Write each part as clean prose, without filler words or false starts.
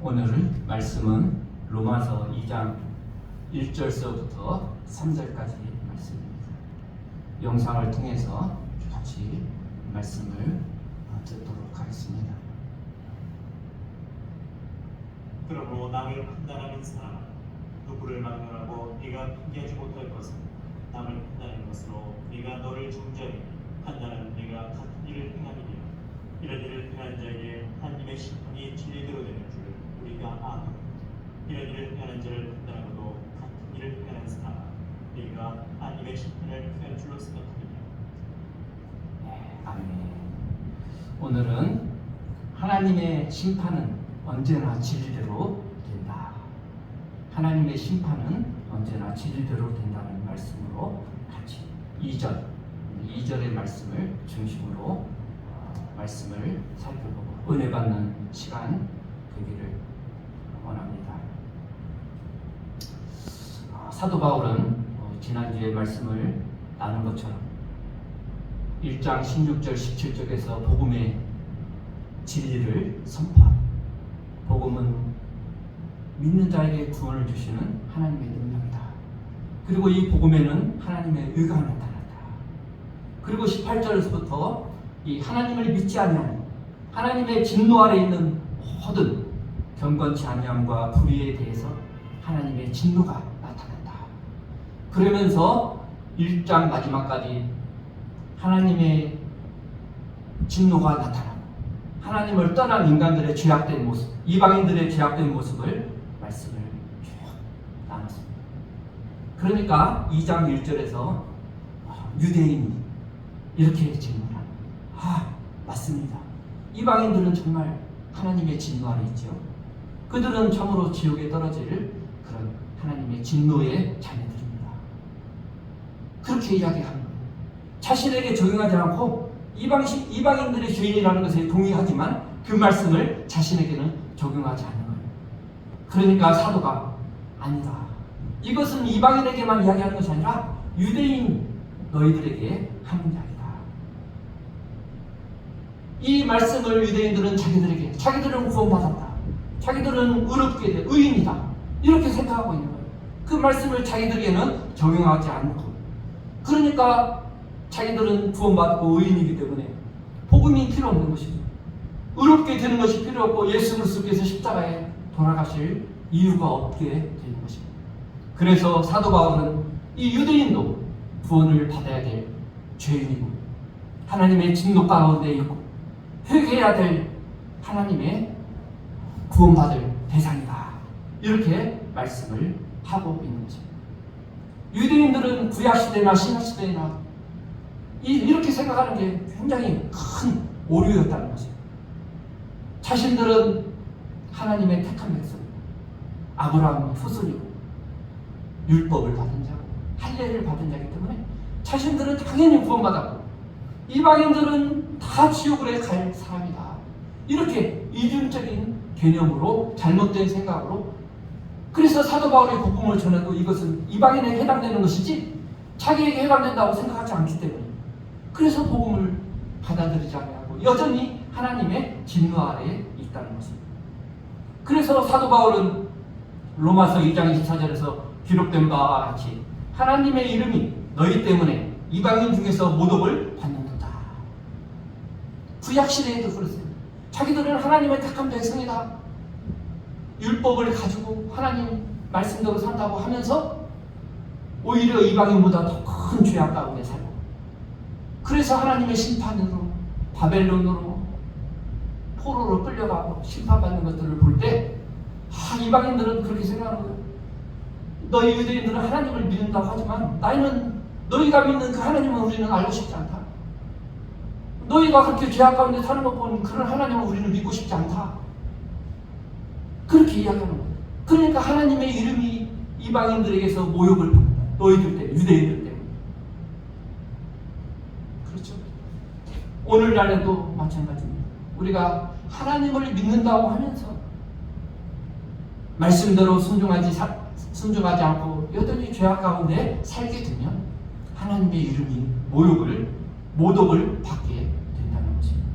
오늘 말씀은 로마서 2장 1절서부터 3절까지 말씀입니다. 영상을 통해서 같이 말씀을 듣도록 하겠습니다. 그러므로 남을 판단하는 사람아, 누구를 막론하고 네가 핑계하지 못할 것은 남을 판단하는 것으로 네가 너를 중재하니 판단하는 네가 같은 일을 행함이니라. 이런 일을 행한 자에게 하나님의 심판이 진리대로 되는 줄 우리가 아노라. 이런 일을 행하는 자를 판단하고도 같은 일을 행하는 사람아, 네가 하나님의 심판을 피할 줄로 생각하느냐. 아멘. 오늘은 하나님의 심판은 언제나 진리대로 된다. 하나님의 심판은 언제나 진리대로 된다는 말씀으로 같이 2절의 말씀을 중심으로 말씀을 살펴보고 은혜 받는 시간 되기를 원합니다. 사도 바울은 지난주에 말씀을 나눈 것처럼 1장 16절 17절에서 복음의 진리를 선포합니다. 복음은 믿는 자에게 구원을 주시는 하나님의 능력이다. 그리고 이 복음에는 하나님의 의가 나타난다. 그리고 18절에서부터 이 하나님을 믿지 아니하는 하나님의 진노 아래 있는 모든 경건치 아니함과 불의에 대해서 하나님의 진노가 나타난다. 그러면서 1장 마지막까지 하나님의 진노가 나타나고 하나님을 떠난 인간들의 죄악된 모습, 이방인들의 죄악된 모습을 말씀을 쭉 나눴습니다. 그러니까 2장 1절에서 유대인이 이렇게 질문합니다. 맞습니다. 이방인들은 정말 하나님의 진노 아래 있죠. 그들은 참으로 지옥에 떨어질 그런 하나님의 진노의 자녀들입니다. 그렇게 이야기합니다. 자신에게 적용하지 않고 이방인들의 죄인이라는 것에 동의하지만 그 말씀을 자신에게는 적용하지 않는 거예요. 그러니까 사도가 아니다. 이것은 이방인에게만 이야기하는 것이 아니라 유대인 너희들에게 하는 이야기다. 이 말씀을 유대인들은 자기들은 구원받았다. 자기들은 의롭게 돼 의인이다. 이렇게 생각하고 있는 거예요. 그 말씀을 자기들에게는 적용하지 않고 그러니까 자기들은 구원받고 의인이기 때문에 복음이 필요 없는 것이죠. 의롭게 되는 것이 필요 없고 예수 그리스도께서 십자가에 돌아가실 이유가 없게 되는 것입니다. 그래서 사도 바울은 이 유대인도 구원을 받아야 될 죄인이고 하나님의 진노 가운데 있고 회개해야 될 하나님의 구원받을 대상이다. 이렇게 말씀을 하고 있는 것입니다. 유대인들은 구약시대나 신약시대나 이렇게 생각하는 게 굉장히 큰 오류였다는 것입니다. 자신들은 하나님의 택한 백성, 아브라함의 후손이고 율법을 받은 자고 할례를 받은 자이기 때문에 자신들은 당연히 구원받았고 이방인들은 다 지옥으로 갈 사람이다. 이렇게 이중적인 개념으로 잘못된 생각으로 그래서 사도 바울의 복음을 전해도 이것은 이방인에게 해당되는 것이지 자기에게 해당된다고 생각하지 않기 때문에 그래서 복음을 받아들이지 않고 여전히 하나님의 진노 아래에 있다는 것입니다. 그래서 사도 바울은 로마서 2장 24절에서 기록된 바와 같이 하나님의 이름이 너희 때문에 이방인 중에서 모독을 받는다. 구약시대에도 그랬어요. 자기들은 하나님의 택한 백성이다. 율법을 가지고 하나님 말씀대로 산다고 하면서 오히려 이방인보다 더 큰 죄악 가운데 살고 그래서 하나님의 심판으로 바벨론으로 포로로 끌려가고 심판받는 것들을 볼 때 이방인들은 그렇게 생각하는 거예요. 너희 유대인들은 하나님을 믿는다고 하지만 나는 너희가 믿는 그 하나님은 우리는 알고 싶지 않다. 너희가 그렇게 죄악 가운데 사는 것 보는 그런 하나님을 우리는 믿고 싶지 않다. 그렇게 이야기하는 거예요. 그러니까 하나님의 이름이 이방인들에게서 모욕을 받는다. 너희들 때문에, 유대인들 때문에. 그렇죠? 오늘날에도 마찬가지입니다. 우리가 하나님을 믿는다고 하면서 말씀대로 순종하지 않고 여전히 죄악 가운데 살게 되면 하나님의 이름이 모독을 받게 된다는 것입니다.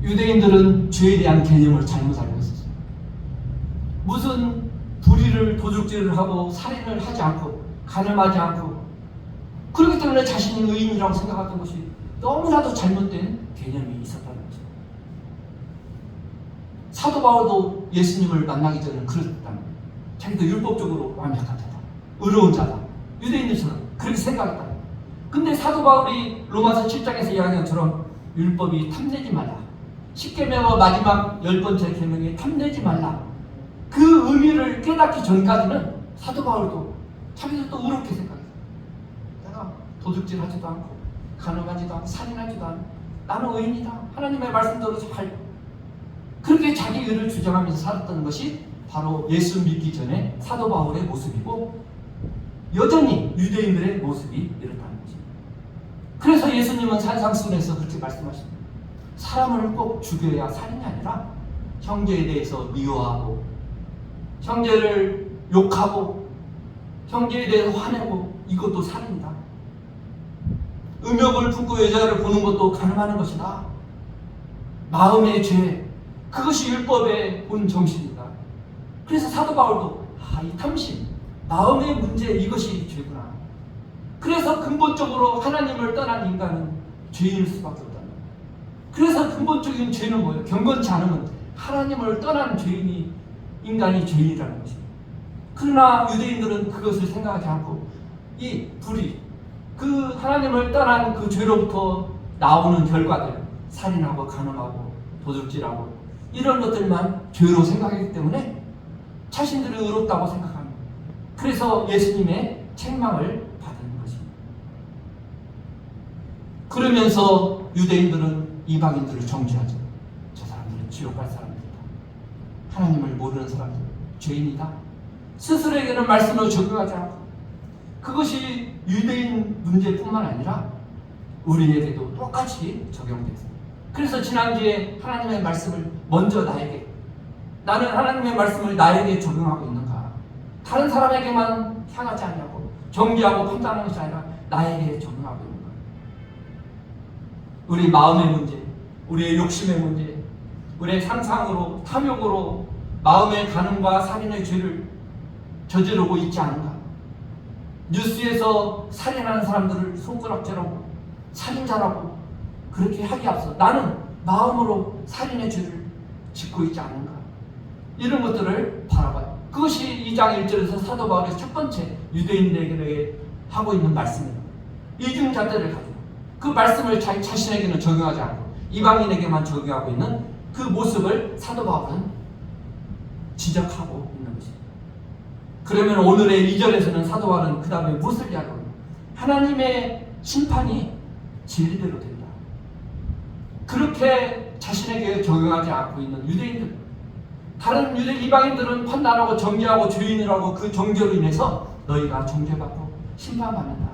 유대인들은 죄에 대한 개념을 잘못 알고 있었어요. 무슨 불의를 도둑질을 하고 살인을 하지 않고 간음하지 않고 그렇기 때문에 자신이 의인이라고 생각했던 것이 너무나도 잘못된 개념이 있었다는 거죠. 사도 바울도 예수님을 만나기 전에는 그랬다는 거예요. 자기도 율법적으로 완벽한 자다, 의로운 자다, 유대인들처럼 그렇게 생각했다. 근데 사도 바울이 로마서 7장에서 이야기한 것처럼 율법이 탐내지 말라, 10계명과 마지막 10번째 계명에 탐내지 말라, 그 의미를 깨닫기 전까지는 사도 바울도 자기도 또 의롭게 생각했어요. 내가 도둑질하지도 않고 간음하지도 않고 살인하지도 않고 나는 의인이다, 하나님의 말씀대로 잘, 그렇게 자기 의를 주장하면서 살았던 것이 바로 예수 믿기 전에 사도 바울의 모습이고 여전히 유대인들의 모습이 이렇다는 거죠. 그래서 예수님은 산상수훈에서 그렇게 말씀하십니다. 사람을 꼭 죽여야 살인이 아니라 형제에 대해서 미워하고 형제를 욕하고 형제에 대해서 화내고 이것도 살인이다. 음욕을 품고 여자를 보는 것도 간음하는 것이다. 마음의 죄, 그것이 율법의 본 정신이다. 그래서 사도 바울도 이 탐심, 마음의 문제, 이것이 죄구나. 그래서 근본적으로 하나님을 떠난 인간은 죄인일 수밖에 없다. 그래서 근본적인 죄는 뭐예요? 경건치 않으면 하나님을 떠난 죄인이, 인간이 죄인이라는 것입니다. 그러나 유대인들은 그것을 생각하지 않고 이 불의, 그 하나님을 떠난 그 죄로부터 나오는 결과들, 살인하고 간음하고 도둑질하고 이런 것들만 죄로 생각하기 때문에 자신들이 의롭다고 생각합니다. 그래서 예수님의 책망을 받은 것입니다. 그러면서 유대인들은 이방인들을 정죄하죠. 저 사람들은 지옥 갈 사람들이다, 하나님을 모르는 사람들, 죄인이다. 스스로에게는 말씀을 적용하지 않고, 그것이 유대인 문제뿐만 아니라 우리에게도 똑같이 적용돼서, 그래서 지난주에 하나님의 말씀을 먼저 나에게, 나는 하나님의 말씀을 나에게 적용하고 있는가, 다른 사람에게만 향하지 않냐고 정죄하고 판단하는 것이 아니라 나에게 적용하고 있는가. 우리 마음의 문제, 우리의 욕심의 문제, 우리의 상상으로, 탐욕으로 마음의 간음과 살인의 죄를 저지르고 있지 않은가. 뉴스에서 살인하는 사람들을 손가락질하고 살인자라고 그렇게 하기 앞서 나는 마음으로 살인의 죄를 짓고 있지 않은가. 이런 것들을 바라봐요. 그것이 2장 1절에서 사도 바울의 첫 번째 유대인들에게 하고 있는 말씀입니다. 이중잣대를 가지고 그 말씀을 자신에게는 적용하지 않고 이방인에게만 적용하고 있는 그 모습을 사도 바울은 지적하고 있는 것입니다. 그러면 오늘의 2절에서는 사도 바울은 그 다음에 무엇을 이야기하고 있는가? 하나님의 심판이 진리대로 된다. 그렇게 자신에게 적용하지 않고 있는 유대인들, 다른 유대 이방인들은 판단하고 정죄하고 죄인이라고 그 정죄로 인해서 너희가 정죄받고 심판받는다.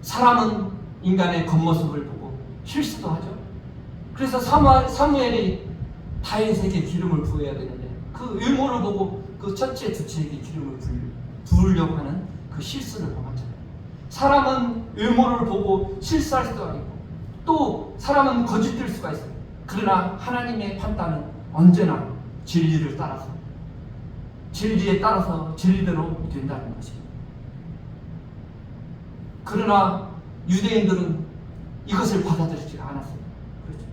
사람은 인간의 겉모습을 보고 실수도 하죠. 그래서 사무엘이 다윗에게 기름을 부어야 되는데 그 외모를 보고 그 첫째 두째에게 기름을 부으려고 하는 그 실수를 범하잖아요. 사람은 외모를 보고 실수할 수도 있고 또 사람은 거짓될 수가 있어요. 그러나 하나님의 판단은 언제나 진리를 따라서, 진리에 따라서 진리대로 된다는 것입니다. 그러나 유대인들은 이것을 받아들이지가 않았어요. 그렇죠?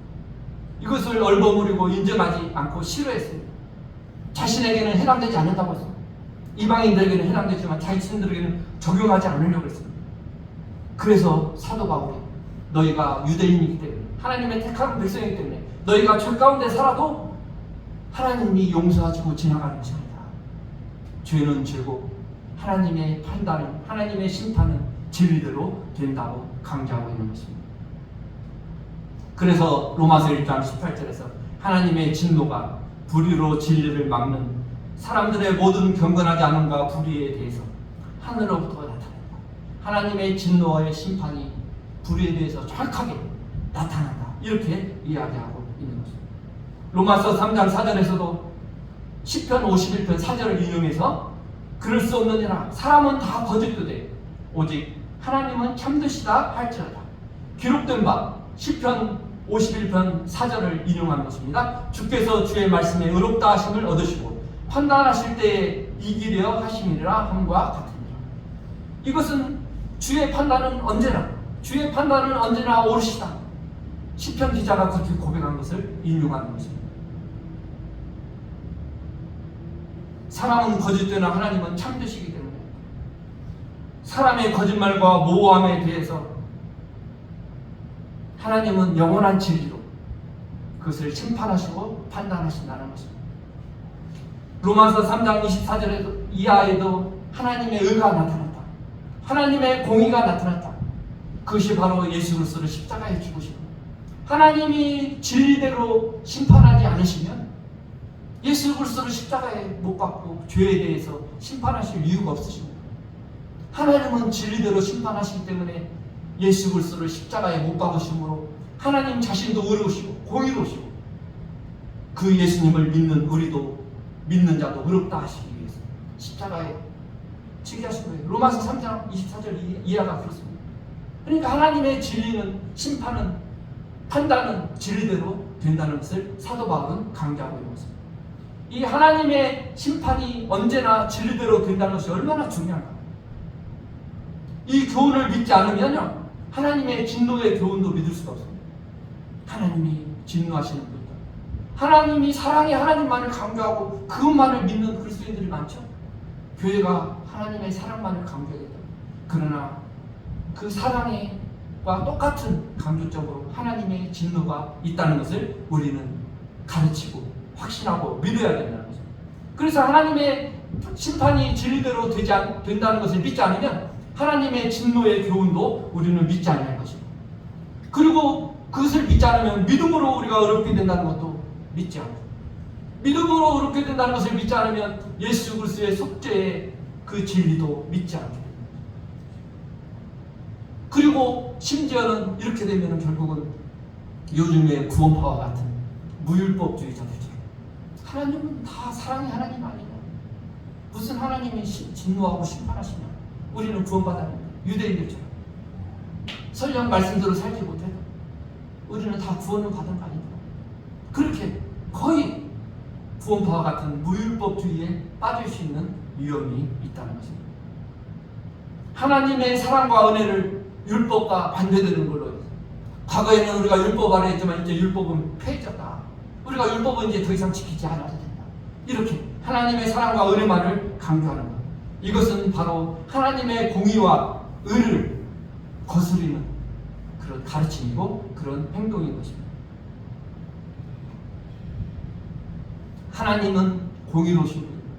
이것을 얼버무리고 인정하지 않고 싫어했어요. 자신에게는 해당되지 않는다고 했어요. 이방인들에게는 해당되지만 자신들에게는 적용하지 않으려고 했습니다. 그래서 사도 바울이 너희가 유대인이기 때문에, 하나님의 택한 백성이기 때문에 너희가 죄 가운데 살아도 하나님이 용서하시고 지나가는 것입니다. 죄는 죄고 하나님의 판단은, 하나님의 심판은 진리대로 된다고 강조하고 있는 것입니다. 그래서 로마서 1장 18절에서 하나님의 진노가 불의로 진리를 막는 사람들의 모든 경건하지 않음과 불의에 대해서 하늘로부터 나타낸다. 하나님의 진노와의 심판이 불의에 대해서 정확하게 나타난다. 이렇게 이야기하고 있는 것입니다. 로마서 3장 4절에서도 시편 51편 4절을 인용해서 그럴 수 없느니라 사람은 다 거짓도 돼 오직 하나님은 참되시다 할지라다. 기록된 바 시편 51편 4절을 인용한 것입니다. 주께서 주의 말씀에 의롭다 하심을 얻으시고 판단하실 때에 이기려 하심이라 함과 같으니라. 이것은 주의 판단은 언제나 옳으시다. 시편 기자가 그렇게 고백한 것을 인용하는 것입니다. 사람은 거짓되나 하나님은 참되시기 때문에 사람의 거짓말과 모함에 대해서 하나님은 영원한 진리로 그것을 심판하시고 판단하신다는 것입니다. 로마서 3장 24절에도 이하에도 하나님의 의가 나타났다. 하나님의 공의가 나타났다. 그것이 바로 예수 그리스도를 십자가에 죽으시고 하나님이 진리대로 심판하지 않으시면 예수 그리스도를 십자가에 못 박고 죄에 대해서 심판하실 이유가 없으십니다. 하나님은 진리대로 심판하시기 때문에 예수 그리스도를 십자가에 못 박으심으로 하나님 자신도 의로우시고 공의로우시고 그 예수님을 믿는 우리도 믿는 자도 의롭다 하시기 위해서 십자가에 치기하신 거예요. 로마서 3장 24절 이하가 그렇습니다. 그러니까 하나님의 진리는 심판은 판단은 진리대로 된다는 것을 사도 바울은 강조하고 있는 것입니다. 이 하나님의 심판이 언제나 진리대로 된다는 것이 얼마나 중요한가. 이 교훈을 믿지 않으면요 하나님의 진노의 교훈도 믿을 수가 없습니다. 하나님이 진노하시는 분이다. 하나님이 사랑의 하나님만을 강조하고 그것만을 믿는 그리스도인들이 많죠. 교회가 하나님의 사랑만을 강조해야 된다. 그러나 그 사랑과 똑같은 강조적으로 하나님의 진노가 있다는 것을 우리는 가르치고 확신하고 믿어야 된다는 거죠. 그래서 하나님의 심판이 진리대로 된다는 것을 믿지 않으면 하나님의 진노의 교훈도 우리는 믿지 않는 것입니다. 그리고 그것을 믿지 않으면 믿음으로 우리가 어렵게 된다는 것도 믿지 않고 믿음으로 어렵게 된다는 것을 믿지 않으면 예수 그리스도의 속죄의 그 진리도 믿지 않게 됩니다. 그리고 심지어는 이렇게 되면 결국은 요즘의 구원파와 같은 무율법주의자들처럼 하나님은 다 사랑의 하나님 아니냐, 무슨 하나님이 진노하고 심판하시냐, 우리는 구원받아야 합니다. 유대인들처럼 설령 말씀대로 살지 못해도 우리는 다 구원을 받은 거 아닌가. 그렇게 거의 구원파와 같은 무율법주의에 빠질 수 있는 위험이 있다는 것입니다. 하나님의 사랑과 은혜를 율법과 반대되는 걸로 해서 과거에는 우리가 율법 아래 했지만 이제 율법은 폐해졌다. 우리가 율법은 이제 더 이상 지키지 않아도 된다. 이렇게 하나님의 사랑과 은혜만을 강조하는 것. 이것은 바로 하나님의 공의와 의를 거스르는 그런 가르침이고 그런 행동인 것입니다. 하나님은 공의로우신 분입니다.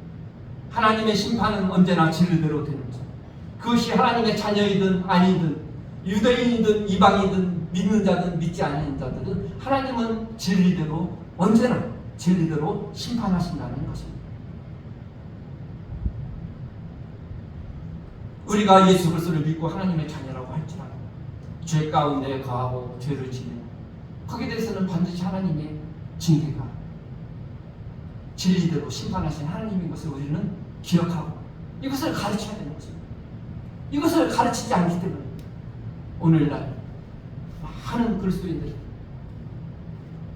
하나님의 심판은 언제나 진리대로 되는 것입니다. 그것이 하나님의 자녀이든 아니든 유대인이든 이방이든 믿는 자든 믿지 않는 자들은 하나님은 진리대로 언제나 진리대로 심판하신다는 것입니다. 우리가 예수 그리스도를 믿고 하나님의 자녀라고 할지라도 죄 가운데 거하고 죄를 지는 거기에 대해서는 반드시 하나님의 징계가 진리대로 심판하신 하나님인 것을 우리는 기억하고 이것을 가르쳐야 되는 것입니다. 이것을 가르치지 않기 때문에 오늘날 많은 그리스도인들이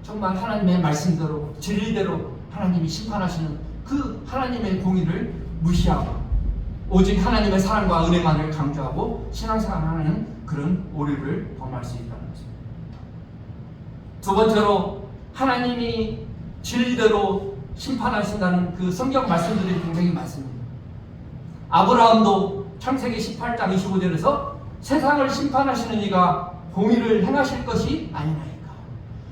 정말 하나님의 말씀대로 진리대로 하나님이 심판하시는 그 하나님의 공의를 무시하고 오직 하나님의 사랑과 은혜만을 강조하고 신앙생활하는 그런 오류를 범할 수 있다는 것입니다. 두 번째로 하나님이 진리대로 심판하신다는 그 성경 말씀들이 굉장히 많습니다. 아브라함도 창세기 18장 25절에서 세상을 심판하시는 이가 공의를 행하실 것이 아니나이까.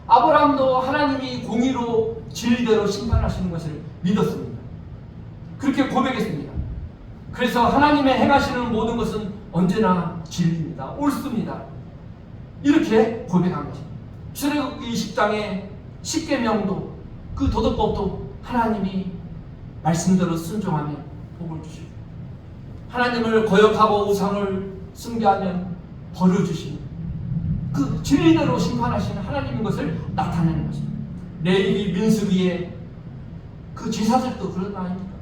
아브라함도 하나님이 공의로 진리대로 심판하시는 것을 믿었습니다. 그렇게 고백했습니다. 그래서 하나님의 행하시는 모든 것은 언제나 진리입니다. 옳습니다. 이렇게 고백한 것입니다. 출애굽기 20장의 십계명도 그 도덕법도 하나님이 말씀대로 순종하면 복을 주시고 하나님을 거역하고 우상을 숭배하면 벌을 주시는 그 진리대로 심판하시는 하나님인 것을 나타내는 것입니다. 레위기 민수기의 그 제사들도 그런 거 아닙니까?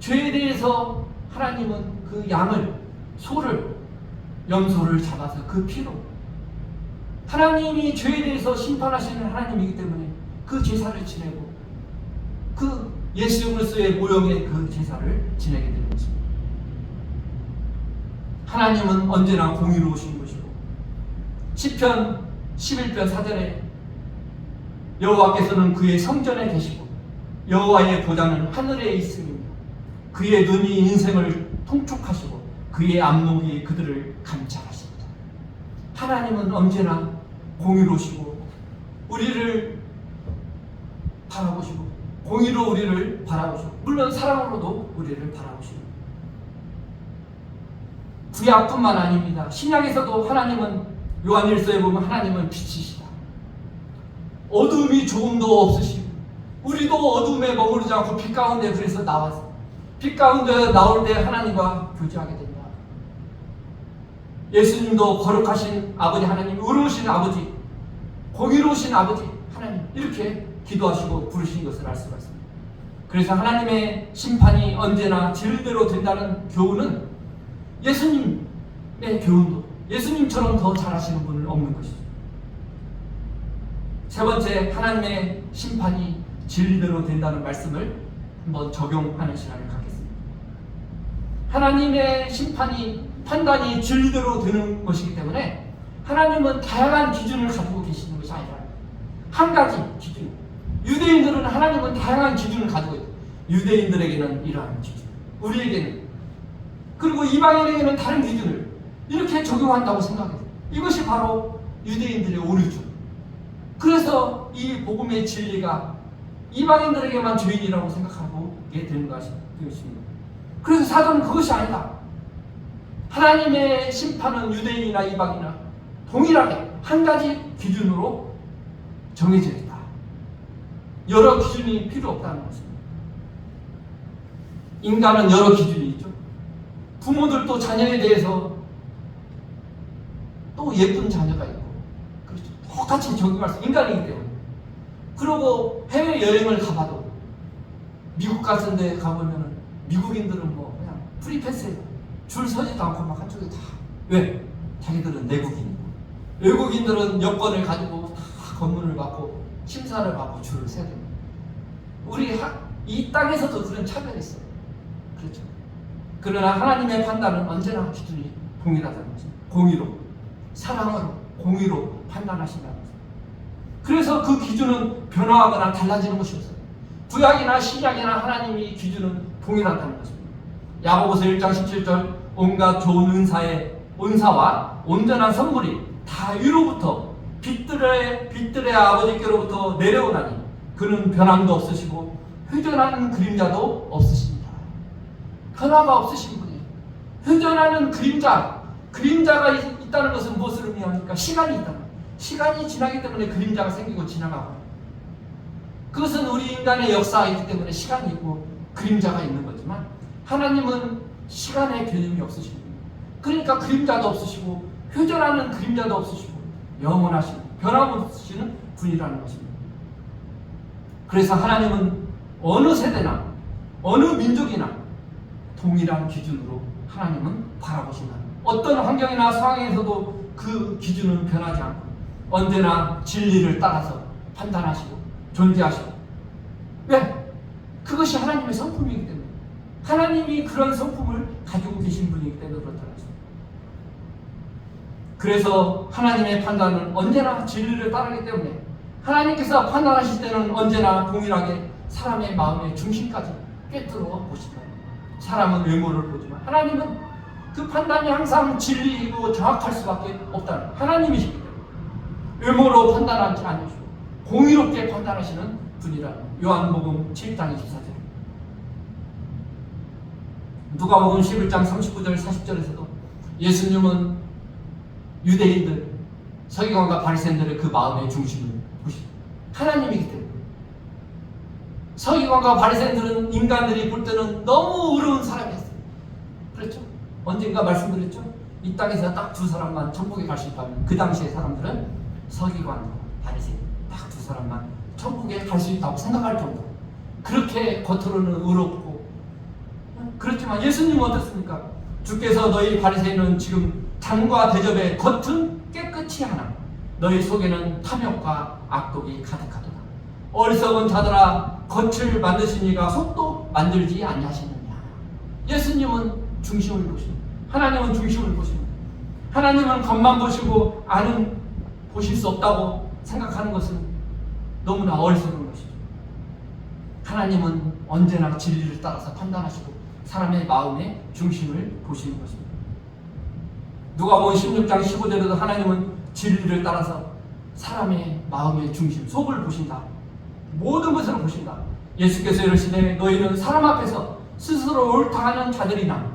죄에 대해서 하나님은 그 양을 소를 염소를 잡아서 그 피로 하나님이 죄에 대해서 심판하시는 하나님이기 때문에 그 제사를 지내고 그 예수 그리스도의 모형의 그 제사를 지내게 되는 것입니다. 하나님은 언제나 공의로우신 것이고 시편 11편 4절에 여호와께서는 그의 성전에 계시고 여호와의 보좌는 하늘에 있음이며 그의 눈이 인생을 통촉하시고 그의 안목이 그들을 감찰하십니다. 하나님은 언제나 공의로우시고 우리를 바라보시고 공의로 우리를 바라보시고 물론 사랑으로도 우리를 바라보십니다. 구약뿐만 아닙니다. 신약에서도 하나님은 요한일서에 보면 하나님은 빛이시다. 어둠이 조금도 없으시고 우리도 어둠에 머무르지 않고 빛 가운데 그래서 나와서 빛 가운데 나올 때 하나님과 교제하게 된다. 예수님도 거룩하신 아버지 하나님, 의로우신 아버지, 공의로우신 아버지 하나님 이렇게 기도하시고 부르신 것을 알 수가 있습니다. 그래서 하나님의 심판이 언제나 진리대로 된다는 교훈은 예수님의 교훈도 예수님처럼 더 잘하시는 분은 없는 것이죠. 세 번째, 하나님의 심판이 진리대로 된다는 말씀을 한번 적용하는 시간을 갖겠습니다. 하나님의 심판이 판단이 진리대로 되는 것이기 때문에 하나님은 다양한 기준을 가지고 계시는 것이 아니라 한 가지 기준. 유대인들은 하나님은 다양한 기준을 가지고 있어요. 유대인들에게는 이러한 기준, 우리에게는 그리고 이방인에게는 다른 기준을 이렇게 적용한다고 생각해요. 이것이 바로 유대인들의 오류죠. 그래서 이 복음의 진리가 이방인들에게만 죄인이라고 생각하게 되는 것입니다. 그래서 사도는 그것이 아니다. 하나님의 심판은 유대인이나 이방이나 동일하게 한 가지 기준으로 정해져 있다. 여러 기준이 필요 없다는 것입니다. 인간은 여러 기준이 있죠. 부모들도 자녀에 대해서 또 예쁜 자녀가 있고 그렇죠. 똑같이 적용할 수 인간이기 때문에. 그리고 해외여행을 가봐도 미국 같은 데 가보면 미국인들은 뭐 그냥 프리패스에 줄 서지도 않고 막 한쪽에 다 왜? 자기들은 내국인이고 외국인들은 여권을 가지고 다 검문을 받고 심사를 받고 줄을 서야 됩니다. 우리 이 땅에서도 그런 차별이 있어요. 그렇죠. 그러나 하나님의 판단은 언제나 기준이 동일하다는 것입니다. 공의로, 사랑으로, 공의로 판단하신다는 것입니다. 그래서 그 기준은 변화하거나 달라지는 것이 없어요. 구약이나 신약이나 하나님의 기준은 동일하다는 것입니다. 야고보서 1장 17절 온갖 좋은 은사와 온전한 선물이 다 위로부터 빛들의 아버지께로부터 내려오나니 그는 변함도 없으시고 회전하는 그림자도 없으십니다. 변화가 없으신 분이에요. 회전하는 그림자가 있다는 것은 무엇을 의미합니까? 시간이 있다는 거예요. 시간이 지나기 때문에 그림자가 생기고 지나가고 그것은 우리 인간의 역사이기 때문에 시간이 있고 그림자가 있는 거지만 하나님은 시간의 개념이 없으신 분이에요. 그러니까 그림자도 없으시고 회전하는 그림자도 없으시고 영원하신 변함없으시는 분이라는 것입니다. 그래서 하나님은 어느 세대나 어느 민족이나 동일한 기준으로 하나님은 바라보신다. 어떤 환경이나 상황에서도 그 기준은 변하지 않고 언제나 진리를 따라서 판단하시고 존재하시고 왜? 그것이 하나님의 성품이기 때문에 하나님이 그런 성품을 가지고 계신 분이기 때문에 그렇다는 것입니다. 그래서 하나님의 판단은 언제나 진리를 따르기 때문에 하나님께서 판단하실 때는 언제나 동일하게 사람의 마음의 중심까지 꿰뚫어 보신다. 사람은 외모를 보지만 하나님은 그 판단이 항상 진리이고 정확할 수밖에 없다는 하나님이시기 때문에 외모로 판단하지 않으시고 공의롭게 판단하시는 분이라. 요한복음 7장 24절 누가복음 11장 39절 40절에서도 예수님은 유대인들 서기관과 바리새인들의 그 마음의 중심을 보십니다. 하나님이기 때문에 서기관과 바리새인들은 인간들이 볼 때는 너무 어려운 사람이었어요. 그렇죠? 언젠가 말씀드렸죠? 이 땅에서 딱 두 사람만 천국에 갈 수 있다면 그 당시의 사람들은 서기관과 바리새인 딱 두 사람만 천국에 갈 수 있다고 생각할 정도로 그렇게 겉으로는 의롭고 그렇지만 예수님은 어떻습니까? 주께서 너희 바리새인은 지금 잔과 대접의 겉은 깨끗이 하나 너희 속에는 탐욕과 악독이 가득하도다. 어리석은 자들아, 겉을 만드신 이가 속도 만들지 아니하시느냐. 예수님은 중심을 보십니다. 하나님은 중심을 보십니다. 하나님은 겉만 보시고 안은 보실 수 없다고 생각하는 것은 너무나 어리석은 것이죠. 하나님은 언제나 진리를 따라서 판단하시고 사람의 마음의 중심을 보시는 것입니다. 누가복음 16장 15절에도 하나님은 진리를 따라서 사람의 마음의 중심, 속을 보신다. 모든 것을 보신다. 예수께서 이르시되 너희는 사람 앞에서 스스로 옳다 하는 자들이나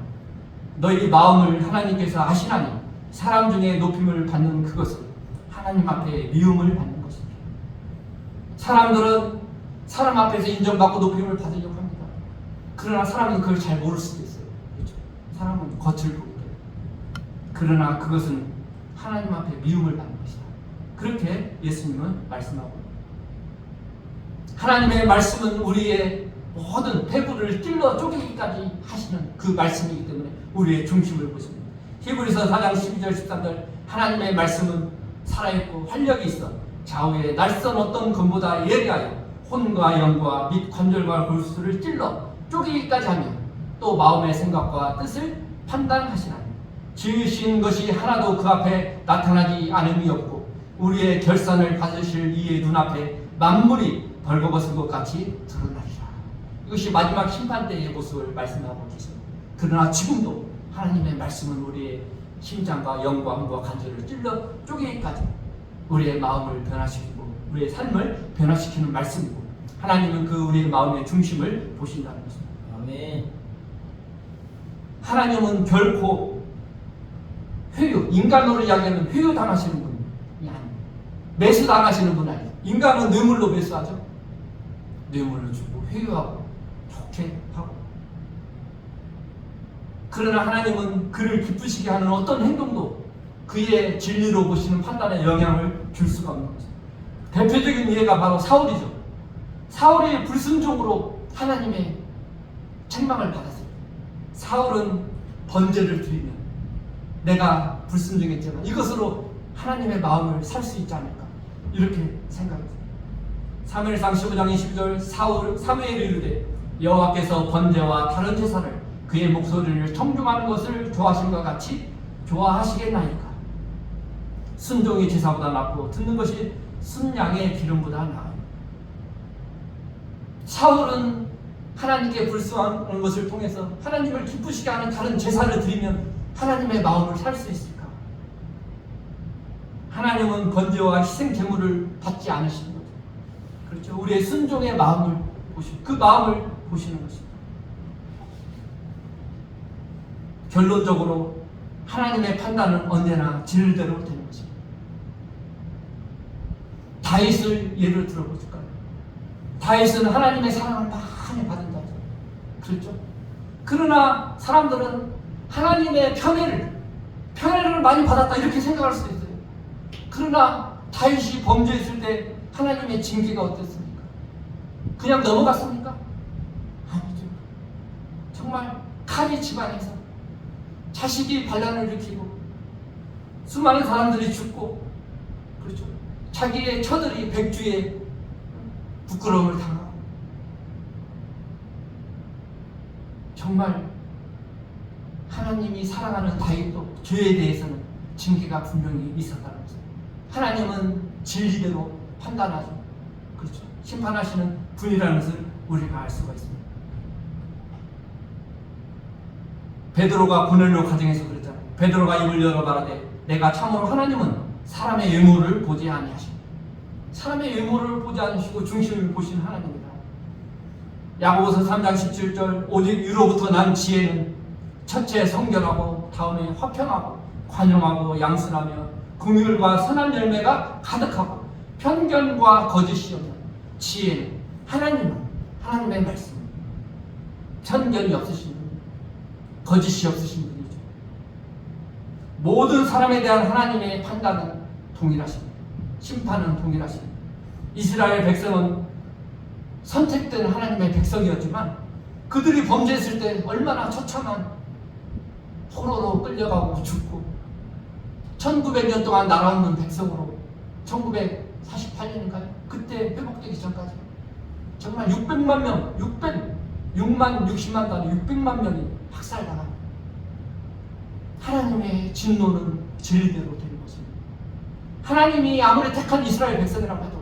너희 마음을 하나님께서 아시나니 사람 중에 높임을 받는 그것은 하나님 앞에 미움을 받는 것입니다. 사람들은 사람 앞에서 인정받고 높임을 받으려고 합니다. 그러나 사람은 그걸 잘 모를 수도 있어요. 그렇죠? 사람은 겉을 보기 때문에. 그러나 그것은 하나님 앞에 미움을 받는 것이다. 그렇게 예수님은 말씀하고, 하나님의 말씀은 우리의 모든 폐부를 찔러 쪼개기까지 하시는 그 말씀이기 때문에 우리의 중심을 보십니다. 히브리서 4장 12절 13절 하나님의 말씀은 살아있고 활력이 있어 좌우에 날선 어떤 검보다 예리하여 혼과 영과 및 관절과 골수를 찔러 쪼개기까지 하며 또 마음의 생각과 뜻을 판단하시나니 지으신 것이 하나도 그 앞에 나타나지 않음이 없고 우리의 결산을 받으실 이의 눈앞에 만물이 벌거벗은 것 같이 드러나리라. 이것이 마지막 심판 때의 모습을 말씀하고 계십니다. 그러나 지금도 하나님의 말씀은 우리의 심장과 영과 혼과 관절을 찔러 쪼개기까지 우리의 마음을 변화시키고 우리의 삶을 변화시키는 말씀이고, 하나님은 그 우리의 마음의 중심을 보신다는 것입니다. 아멘. 하나님은 결코 인간으로 이야기하면 회유당하시는 분이 아닙니다. 매수당하시는 분 아니에요. 인간은 뇌물로 매수하죠. 뇌물을 주고 회유하고 좋게 하고. 그러나 하나님은 그를 기쁘시게 하는 어떤 행동도 그의 진리로 보시는 판단에 영향을 줄 수가 없는 거죠. 대표적인 예가 바로 사울이죠. 사울이 불순종으로 하나님의 책망을 받았어요. 사울은 번제를 드리면 내가 불순종했지만 이것으로 하나님의 마음을 살 수 있지 않을까, 이렇게 생각했어요. 사무엘상 15장 20절 사무엘이 이르되 여호와께서 번제와 다른 제사를 그의 목소리를 청중하는 것을 좋아하신 것 같이 좋아하시겠나이까. 순종이 제사보다 낫고 듣는 것이 순양의 기름보다 나아요. 사울은 하나님께 불순하는 것을 통해서 하나님을 기쁘시게 하는 다른 제사를 드리면 하나님의 마음을 살 수 있을까? 하나님은 번제와 희생 제물을 받지 않으시는 거죠. 그렇죠? 우리의 순종의 마음을 보시고 그 마음을 보시는 것입니다. 결론적으로 하나님의 판단은 언제나 진리대로 되는 것입니다. 다윗을 예를 들어볼까요? 다윗은 하나님의 사랑을 많이 받은 자죠. 그렇죠? 그러나 사람들은 하나님의 편애를 많이 받았다 이렇게 생각할 수도 있어요. 그러나 다윗이 범죄했을 때 하나님의 징계가 어땠습니까? 그냥 넘어갔습니까? 아니죠. 정말 칼이 집안에서 자식이 반란을 일으키고 수많은 사람들이 죽고, 그렇죠? 자기의 처들이 백주에 부끄러움을 당하고, 정말 하나님이 사랑하는 다윗도 죄에 대해서는 징계가 분명히 있었다는 것입니다. 하나님은 진리대로 판단하죠. 그렇죠? 심판하시는 분이라는 것을 우리가 알 수가 있습니다. 베드로가 고넬료 가정에서 그랬잖아요. 베드로가 입을 열어 말하되 내가 참으로 하나님은 사람의 외모를 보지 아니하시고, 사람의 외모를 보지 않으시고 중심을 보시는 하나님이다. 야고보서 3장 17절 오직 위로부터 난 지혜는 첫째 성결하고 다음에 화평하고 관용하고 양순하며 긍휼과 선한 열매가 가득하고 편견과 거짓이 없는 지혜는 하나님의 말씀, 편견이 없으신 분, 거짓이 없으신 분이죠. 모든 사람에 대한 하나님의 판단은 동일하십니다. 심판은 동일하십니다. 이스라엘 백성은 선택된 하나님의 백성이었지만 그들이 범죄했을 때 얼마나 처참한 포로로 끌려가고 죽고 1900년 동안 나라 없는 백성으로 1948년인가요? 그때 회복되기 전까지 정말 600만 명, 6만 60만 단위 600만 명이 학살당한 하나님의 진노는 진리대로 되는 것입니다. 하나님이 아무리 택한 이스라엘 백성이라고 해도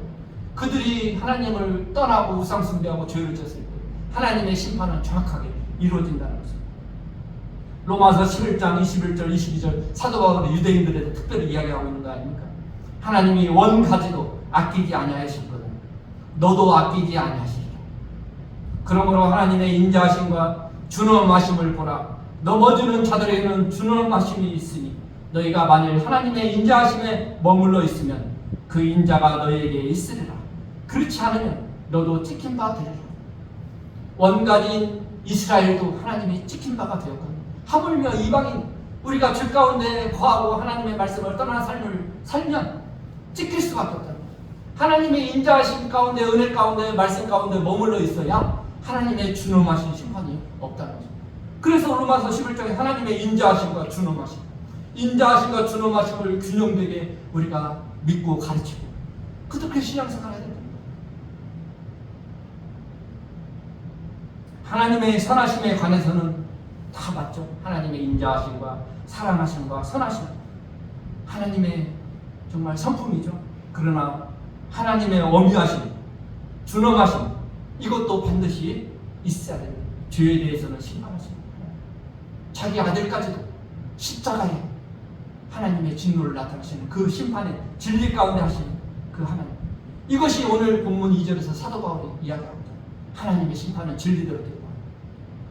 그들이 하나님을 떠나고 우상 숭배하고 죄를 졌을 때 하나님의 심판은 정확하게 이루어진다는 것입니다. 로마서 11장 21절 22절 사도 바울이 유대인들에도 특별히 이야기하고 있는 거 아닙니까? 하나님이 원가지도 아끼지 아니하셨거든 너도 아끼지 아니하시리라. 그러므로 하나님의 인자하심과 준엄하심을 보라. 넘어지는 자들에게는 준엄하심이 있으니 너희가 만일 하나님의 인자하심에 머물러 있으면 그 인자가 너희에게 있으리라. 그렇지 않으면 너도 찍힌 바 되리라. 원가지인 이스라엘도 하나님이 찍힌 바가 되었거든요. 하물며 이방인 우리가 죄 가운데 거하고 하나님의 말씀을 떠난 삶을 살면 찍힐 수밖에 없다. 하나님의 인자하심 가운데 은혜 가운데 말씀 가운데 머물러 있어야 하나님의 준엄하신 심판이 없다는 거죠. 그래서 로마서 11장에 하나님의 인자하심과 준엄하심, 인자하심과 준엄하심을 균형되게 우리가 믿고 가르치고 그렇게 신앙생활을 해야 됩니다. 하나님의 선하심에 관해서는 다 맞죠. 하나님의 인자하심과 사랑하심과 선하심, 하나님의 정말 성품이죠. 그러나 하나님의 엄유하심, 준엄하심 이것도 반드시 있어야 됩니다. 죄에 대해서는 심판하십니다. 자기 아들까지도 십자가에 하나님의 진노를 나타내시는 그 심판의 진리 가운데 하시는 그 하나님, 이것이 오늘 본문 2절에서 사도 바울이 이야기합니다. 하나님의 심판은 진리대로 되고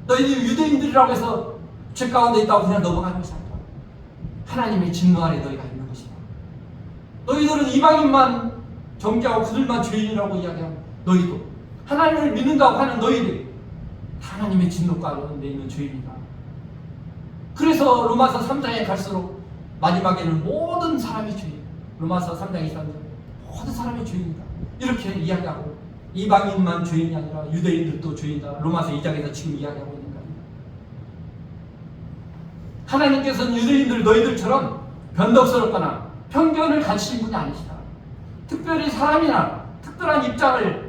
너희들이 유대인들이라고 해서 죄 가운데 있다고 그냥 넘어가는 것이 아니라 하나님의 진노 아래 너희가 있는 것이다. 너희들은 이방인만 정죄하고 그들만 죄인이라고 이야기하고 너희도 하나님을 믿는다고 하는 너희들 하나님의 진노 가운데 있는 죄인이다. 그래서 로마서 3장에 갈수록 마지막에는 모든 사람이 죄인, 로마서 3장 23절 모든 사람이 죄인이다 이렇게 이야기하고 이방인만 죄인이 아니라 유대인들도 죄인이다. 로마서 2장에서 지금 이야기하고 있는 거예요. 하나님께서는 유대인들 너희들처럼 변덕스럽거나 편견을 가지신 분이 아니시다. 특별히 사람이나 특별한 입장을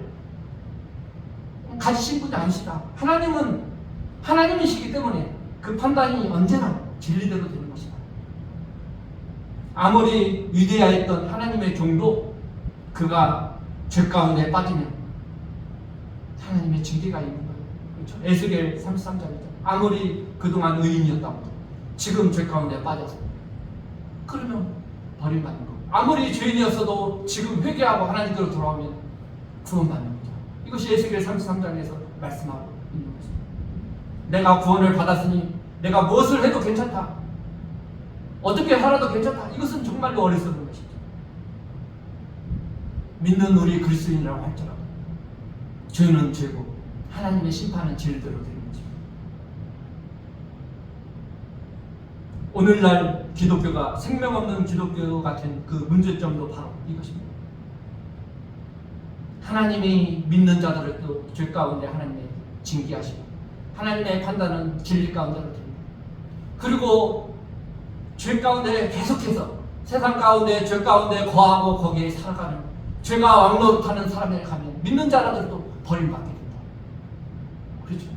가지신 분이 아니시다. 하나님은 하나님이시기 때문에 그 판단이 언제나 진리대로 되는 것이다. 아무리 위대하였던 하나님의 종도 그가 죄 가운데 빠지면 하나님의 징계가 있는 거예요. 그렇죠? 에스겔 33장이죠. 아무리 그동안 의인이었다고 지금 죄 가운데 빠져서 그러면 버림받는 거. 아무리 죄인이었어도 지금 회개하고 하나님께로 돌아오면 구원받는 거죠. 이것이 에스겔 33장에서 말씀하고 있는 것입니다. 내가 구원을 받았으니 내가 무엇을 해도 괜찮다. 어떻게 살아도 괜찮다. 이것은 정말로 어리석은 것이죠. 믿는 우리 그리스도인이라고 할지라도 죄는 죄고 하나님의 심판은 진리대로 되는 것입니다. 오늘날 기독교가 생명 없는 기독교 같은 그 문제점도 바로 이것입니다. 하나님이 믿는 자들을 또 죄 가운데 하나님의 징계하시고 하나님의 판단은 진리 가운데로 됩니다. 그리고 죄 가운데 계속해서 세상 가운데 죄 가운데 거하고 거기에 살아가는 죄가 왕노릇하는 사람에 가면 믿는 자들도 버림받게 된다. 그렇죠?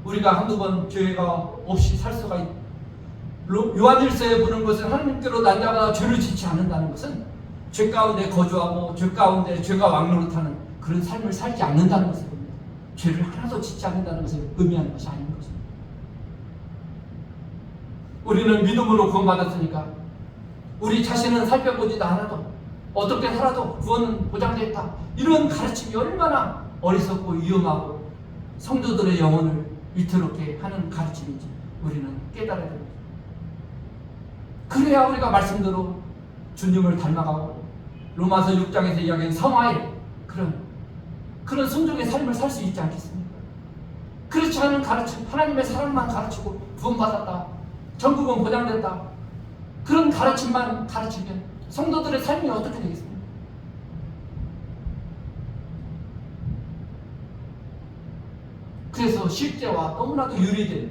우리가 한두 번 죄가 없이 살 수가 있다. 요한일서에 보는 것은 하나님께로 난 자가 죄를 짓지 않는다는 것은 죄 가운데 거주하고 죄 가운데 죄가 왕노릇하는 그런 삶을 살지 않는다는 것을 봅니다. 죄를 하나도 짓지 않는다는 것을 의미하는 것이 아닌 것입니다. 우리는 믿음으로 구원받았으니까 우리 자신은 살펴보지도 않아도 어떻게 살아도 구원은 보장되어 있다. 이런 가르침이 얼마나 어리석고 위험하고 성도들의 영혼을 위태롭게 하는 가르침인지 우리는 깨달아야 됩니다. 그래야 우리가 말씀대로 주님을 닮아가고 로마서 6장에서 이야기한 성화의 그런 순종의 삶을 살 수 있지 않겠습니까? 그렇지 않은 가르침, 하나님의 사랑만 가르치고 구원받았다, 천국은 보장됐다, 그런 가르침만 가르치면 성도들의 삶이 어떻게 되겠습니까? 그래서 실제와 너무나도 유리된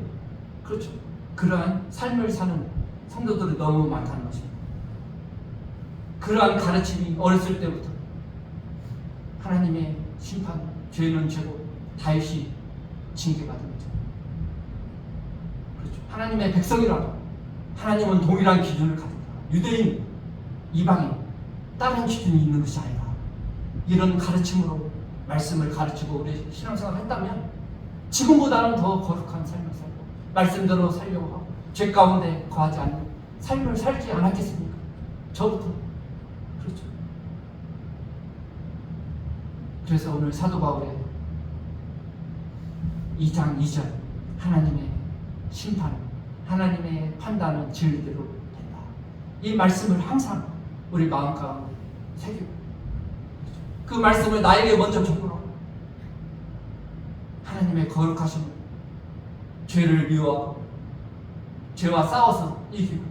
그렇죠. 그러한 삶을 사는 성도들이 너무 많다는 것입니다. 그러한 가르침이 어렸을 때부터 하나님의 심판, 죄는 죄고 다윗이 징계받은 거죠. 그렇죠. 하나님의 백성이라도 하나님은 동일한 기준을 가진다. 유대인, 이방인 다른 기준이 있는 것이 아니다. 이런 가르침으로 말씀을 가르치고 우리 신앙생활을 했다면 지금보다는 더 거룩한 삶을 살고 말씀대로 살려고 하고 죄 가운데 거하지 않는 삶을 살지 않았겠습니까? 저부터 그렇죠. 그래서 오늘 사도 바울의 2장 2절 하나님의 심판, 하나님의 판단은 진리대로 된다. 이 말씀을 항상 우리 마음 가운데 새기고 그 말씀을 나에게 먼저 적으라고 하나님의 거룩하심을 죄를 미워하고 죄와 싸워서 이기고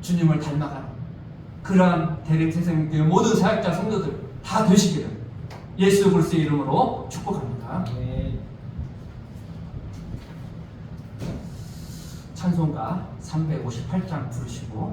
주님을 닮아가는 그러한 대림세상교회 모든 사역자 성도들 다 되시기를 예수 그리스도의 이름으로 축복합니다. 찬송가 358장 부르시고